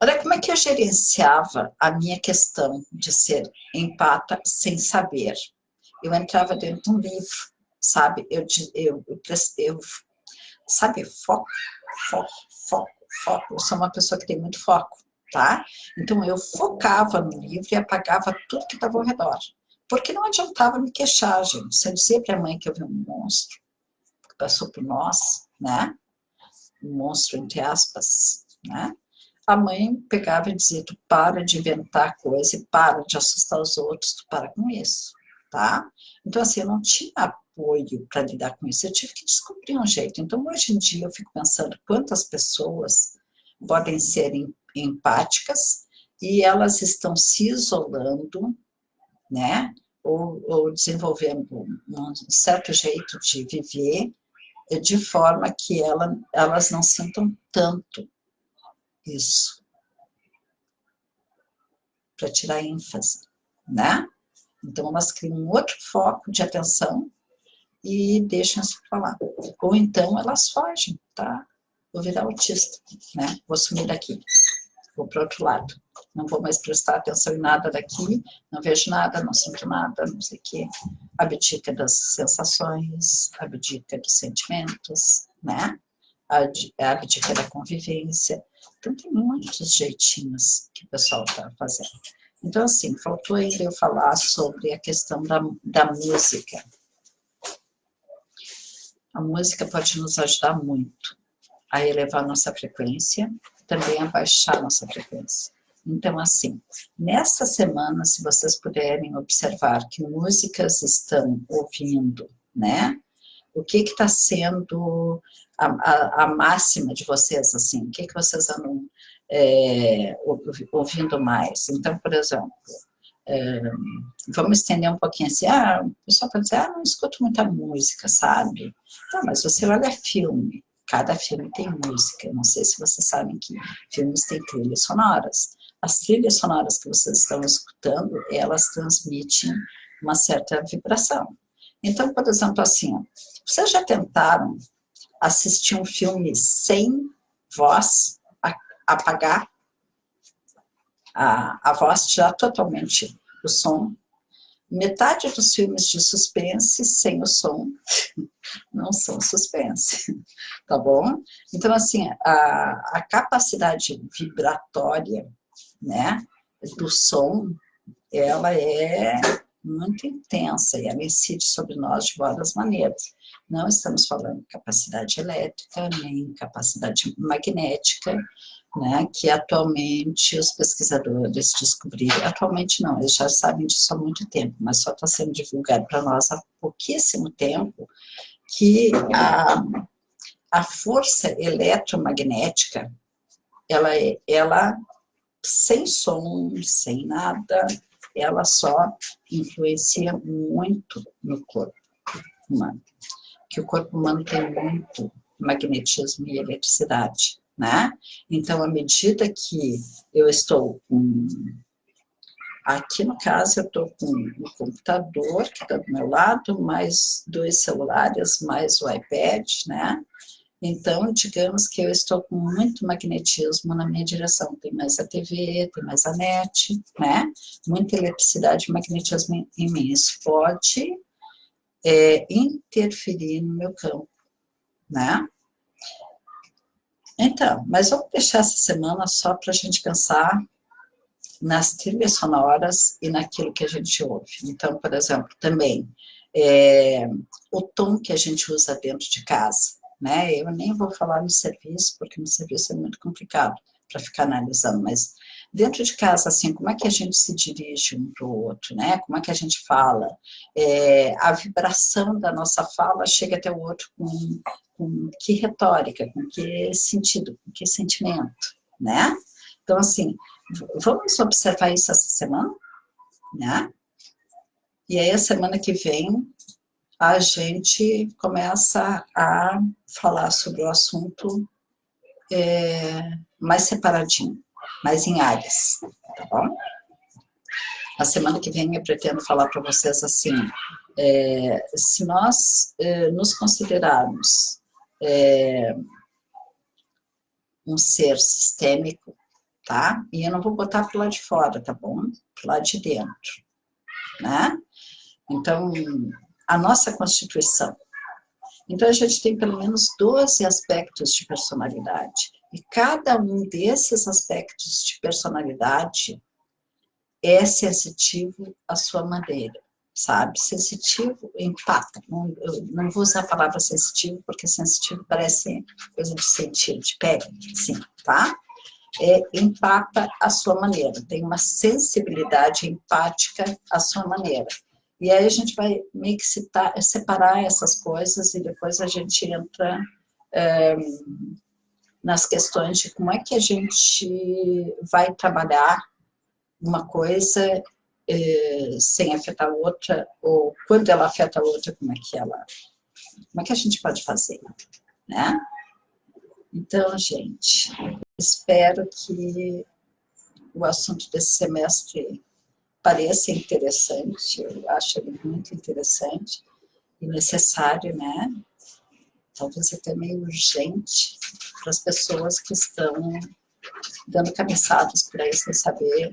Olha como é que eu gerenciava a minha questão de ser empata sem saber. Eu entrava dentro de um livro, sabe? Sabe, foco, foco, foco, foco. Eu sou uma pessoa que tem muito foco, tá? Então, eu focava no livro e apagava tudo que estava ao redor. Porque não adiantava me queixar, gente. Se eu dizia para a mãe que eu vi um monstro, que passou por nós, né? Um monstro, entre aspas, né? A mãe pegava e dizia, tu para de inventar coisa e para de assustar os outros, tu para com isso, tá? Então, assim, eu não tinha apoio para lidar com isso, eu tive que descobrir um jeito. Então, hoje em dia, eu fico pensando quantas pessoas podem ser empáticas e elas estão se isolando, né? Ou desenvolvendo um certo jeito de viver, de forma que elas não sintam tanto isso, para tirar ênfase, né? Então, elas criam um outro foco de atenção e deixam isso para lá. Ou então, elas fogem, tá? Vou virar autista, né? Vou sumir daqui, vou para o outro lado. Não vou mais prestar atenção em nada daqui, não vejo nada, não sinto nada, não sei o quê. Abdica das sensações, abdica dos sentimentos, né? Abdica da convivência. Então, tem muitos jeitinhos que o pessoal está fazendo. Então, assim, faltou ainda eu falar sobre a questão da música. A música pode nos ajudar muito a elevar nossa frequência, também a baixar nossa frequência. Então, assim, nessa semana, se vocês puderem observar que músicas estão ouvindo, né? O que está sendo a máxima de vocês, assim? O que vocês andam ouvindo mais? Então, por exemplo, vamos estender um pouquinho assim, o pessoal pode dizer, não escuto muita música, sabe? Tá, mas você olha filme, cada filme tem música, não sei se vocês sabem que filmes têm trilhas sonoras. As trilhas sonoras que vocês estão escutando, elas transmitem uma certa vibração. Então, por exemplo, assim, vocês já tentaram assistir um filme sem voz, apagar a voz, tirar totalmente o som? Metade dos filmes de suspense sem o som não são suspense, tá bom? Então, assim, a capacidade vibratória, né, do som, ela é muito intensa e ela incide sobre nós de várias maneiras. Não estamos falando de capacidade elétrica, nem capacidade magnética, né, que atualmente os pesquisadores descobriram, atualmente não, eles já sabem disso há muito tempo, mas só está sendo divulgado para nós há pouquíssimo tempo, que a força eletromagnética, ela sem som, sem nada, ela só influencia muito no corpo humano, que o corpo humano tem muito magnetismo e eletricidade, né? Então, à medida que eu estou com... Aqui, no caso, eu estou com o computador, que está do meu lado, mais 2 celulares, mais o iPad, né? Então, digamos que eu estou com muito magnetismo na minha direção. Tem mais a TV, tem mais a net, né? Muita eletricidade e magnetismo em mim. Isso pode interferir no meu campo, né? Então, mas vamos deixar essa semana só para a gente pensar nas trilhas sonoras e naquilo que a gente ouve. Então, por exemplo, também o tom que a gente usa dentro de casa, né? Eu nem vou falar no serviço, porque no serviço é muito complicado para ficar analisando, mas dentro de casa, assim, como é que a gente se dirige um para o outro, né? Como é que a gente fala? A vibração da nossa fala chega até o outro com que retórica, com que sentido, com que sentimento, né? Então, assim, vamos observar isso essa semana, né? E aí, a semana que vem, a gente começa a falar sobre o assunto mais separadinho, mais em áreas, tá bom? A semana que vem eu pretendo falar para vocês assim, Se nós nos considerarmos um ser sistêmico, tá? E eu não vou botar pro lado de fora, tá bom? Pro lado de dentro, né? Então, a nossa constituição. Então, a gente tem pelo menos 12 aspectos de personalidade. E cada um desses aspectos de personalidade é sensitivo à sua maneira, sabe? Sensitivo empata. Eu não vou usar a palavra sensitivo, porque sensitivo parece coisa de sentir, de pele, sim, tá? Empata à sua maneira, tem uma sensibilidade empática à sua maneira. E aí a gente vai meio que separar essas coisas e depois a gente entra nas questões de como é que a gente vai trabalhar uma coisa sem afetar a outra, ou quando ela afeta a outra, como é que a gente pode fazer, né? Então, gente, espero que o assunto desse semestre pareça interessante, eu acho ele muito interessante e necessário, né? Talvez até meio urgente para as pessoas que estão dando cabeçadas por aí sem saber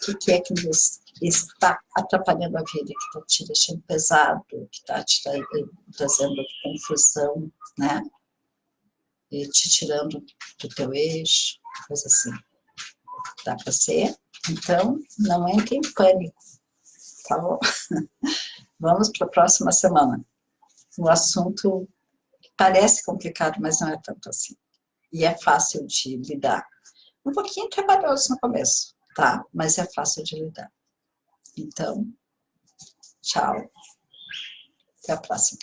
o que é que nos está atrapalhando a vida, que está te deixando pesado, que está te trazendo confusão, né? E te tirando do teu eixo, coisa assim. Dá para ser? Então, não entre em pânico, tá bom? Vamos para a próxima semana. O assunto parece complicado, mas não é tanto assim. E é fácil de lidar. Um pouquinho trabalhoso no começo, tá? Mas é fácil de lidar. Então, tchau. Até a próxima.